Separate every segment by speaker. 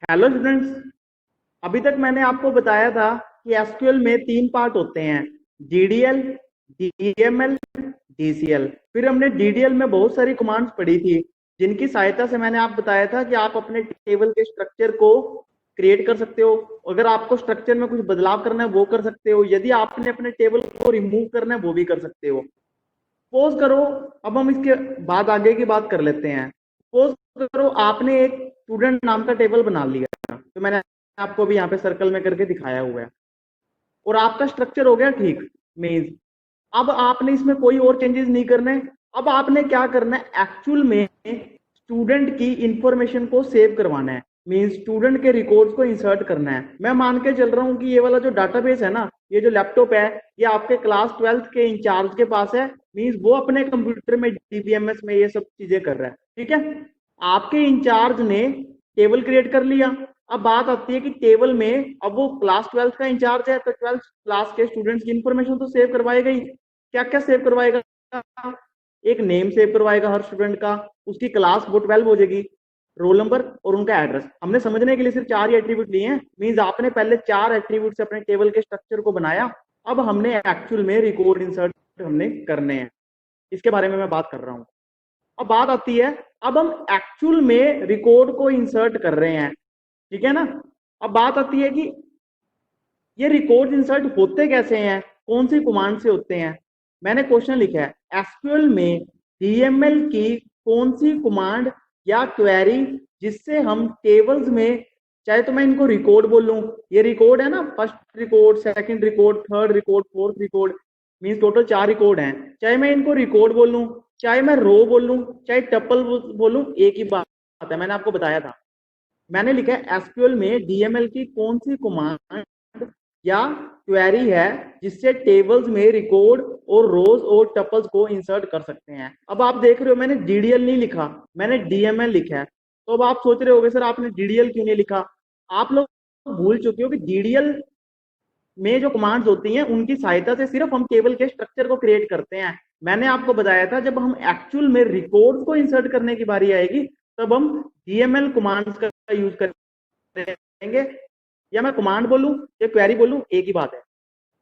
Speaker 1: Hello students. अभी तक मैंने आपको बताया था कि एसक्यूएल में तीन पार्ट होते हैं: डीडीएल, डीएमएल, डीसीएल। फिर हमने डीडीएल में बहुत सारी कमांड्स पढ़ी थी, जिनकी सहायता से मैंने आप बताया था कि आप अपने टेबल के स्ट्रक्चर को क्रिएट कर सकते हो। अगर आपको स्ट्रक्चर में कुछ बदलाव करना है वो कर सकते हो, यदि आपने अपने टेबल को रिमूव करना है वो भी कर सकते हो। सपोज करो, अब हम इसके बाद आगे की बात कर लेते हैं। सपोज करो आपने एक स्टूडेंट नाम का टेबल बना लिया, तो मैंने आपको भी यहाँ पे सर्कल में करके दिखाया हुआ है, और आपका स्ट्रक्चर हो गया ठीक। मीन्स अब आपने इसमें कोई और चेंजेस नहीं करने। अब आपने क्या करना है, एक्चुअल में स्टूडेंट की इंफॉर्मेशन को सेव करवाना है। मीन्स स्टूडेंट के रिकॉर्ड्स को इंसर्ट करना है। मैं मान के चल रहा हूँ कि ये वाला जो डाटाबेस है ना, ये जो लैपटॉप है, ये आपके क्लास 12th के इंचार्ज के पास है। मीन्स वो अपने कंप्यूटर में डीबीएमएस में ये सब चीजें कर रहा है, ठीक है। आपके इंचार्ज ने टेबल क्रिएट कर लिया। अब बात आती है कि टेबल में अब वो क्लास 12th का इंचार्ज है, तो 12th क्लास के स्टूडेंट्स की इंफॉर्मेशन तो सेव करवाएगा ही। क्या क्या सेव करवाएगा? एक नेम सेव करवाएगा हर स्टूडेंट का, उसकी क्लास वो 12 हो जाएगी, रोल नंबर और उनका एड्रेस। हमने समझने के लिए सिर्फ चार ही एट्रीब्यूट लिए हैं। मींस आपने पहले चार एट्रीब्यूट से अपने टेबल के स्ट्रक्चर को बनाया। अब हमने एक्चुअल में रिकॉर्ड इंसर्ट हमने करने हैं, इसके बारे में मैं बात कर रहा हूं। अब बात आती है, अब हम एक्चुअल में रिकॉर्ड को इंसर्ट कर रहे हैं, ठीक है ना। अब बात आती है कि ये रिकॉर्ड इंसर्ट होते कैसे हैं, कौन सी कमांड से होते हैं। मैंने क्वेश्चन लिखा है, एसक्यूएल में डीएमएल की कौन सी कमांड या क्वेरी जिससे हम टेबल्स में, चाहे तो मैं इनको रिकॉर्ड बोल लूं, ये रिकॉर्ड है ना, first record, second record, third record, fourth record, means total चार रिकॉर्ड हैं। चाहे मैं इनको रिकॉर्ड बोल लूं, चाहे मैं रो बोल लूं, चाहे टपल बोल लूं, एक ही बात है। मैंने आपको बताया था, मैंने लिखा है एसक्यूएल में डीएमएल की कौन सी कमांड या क्वेरी है जिससे टेबल्स में रिकॉर्ड और रोज और टपल्स को इंसर्ट कर सकते हैं। अब आप देख रहे हो मैंने डीडीएल नहीं लिखा, मैंने डीएमएल लिखा है। तो अब आप सोच रहे होगे सर आपने डीडीएल क्यों नहीं लिखा। आप लोग भूल चुके हो कि डीडीएल में जो कमांड्स होती हैं उनकी सहायता से सिर्फ हम टेबल के स्ट्रक्चर को क्रिएट करते हैं। मैंने आपको बताया था जब हम एक्चुअल में रिकॉर्ड्स को इंसर्ट करने की बारी आएगी तब हम डीएमएल कमांड्स का यूज करेंगे। या मैं कमांड बोलूं या क्वेरी बोलूं, एक ही बात है,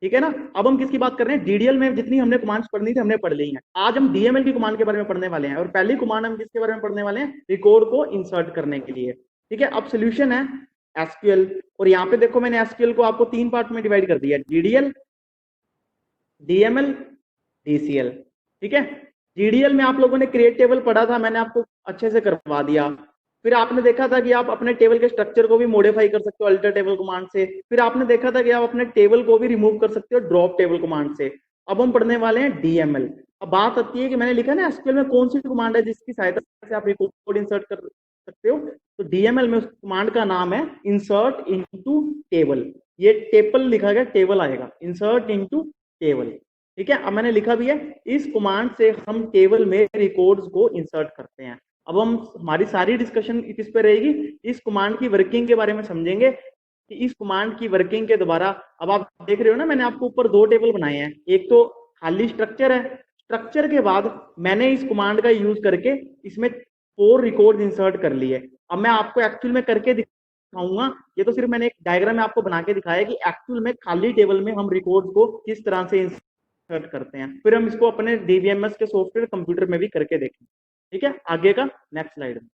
Speaker 1: ठीक है ना। अब हम किसकी बात कर रहे हैं, डीडीएल में जितनी हमने कमांड्स पढ़नी थी हमने पढ़ ली हैं। आज हम डीएमएल की कमांड के बारे में पढ़ने वाले हैं, और पहली कमांड हम किसके बारे में पढ़ने वाले हैं, रिकॉर्ड को इंसर्ट करने के लिए, ठीक है। अब सोल्यूशन है एसक्यूएल, और यहाँ पे देखो मैंने एसक्यूएल को आपको तीन पार्ट में डिवाइड कर दिया, डीडीएल, डीएमएल, डीसीएल, ठीक है। डीडीएल में आप लोगों ने क्रिएट टेबल पढ़ा था, मैंने आपको अच्छे से करवा दिया। फिर आपने देखा था कि आप अपने टेबल के स्ट्रक्चर को भी मॉडिफाई कर सकते हो अल्टर टेबल कमांड से। फिर आपने देखा था कि आप अपने टेबल को भी रिमूव कर सकते हो ड्रॉप टेबल कमांड से। अब हम पढ़ने वाले हैं डीएमएल। अब बात आती है कि मैंने लिखा ना एसक्यूएल में कौन सी कमांड है जिसकी सहायता से आप रिकॉर्ड इंसर्ट कर सकते हो। तो डीएमएल में उस कमांड का नाम है इंसर्ट इनटू टेबल। ये टेबल लिखा गया, टेबल आएगा, इंसर्ट इनटू टेबल, ठीक है। अब मैंने लिखा भी है, इस कमांड से हम टेबल में रिकॉर्ड्स को इंसर्ट करते हैं। अब हम हमारी सारी डिस्कशन किस पे रहेगी, इस कमांड की वर्किंग के बारे में समझेंगे कि इस कमांड की वर्किंग के द्वारा। अब आप देख रहे हो ना, मैंने आपको ऊपर दो टेबल बनाए हैं, एक तो खाली स्ट्रक्चर है, स्ट्रक्चर के बाद मैंने इस कमांड का यूज करके इसमें 4 रिकॉर्ड इंसर्ट कर लिए। अब मैं आपको एक्चुअल में करके दिखाऊंगा, ये तो सिर्फ मैंने एक डायग्राम में आपको बना के दिखाया कि एक्चुअल में खाली टेबल में हम रिकॉर्ड को किस तरह से इंसर्ट करते हैं। फिर हम इसको अपने डीबीएमएस के सॉफ्टवेयर कंप्यूटर में भी करके देखेंगे, ठीक है। आगे का नेक्स्ट स्लाइड में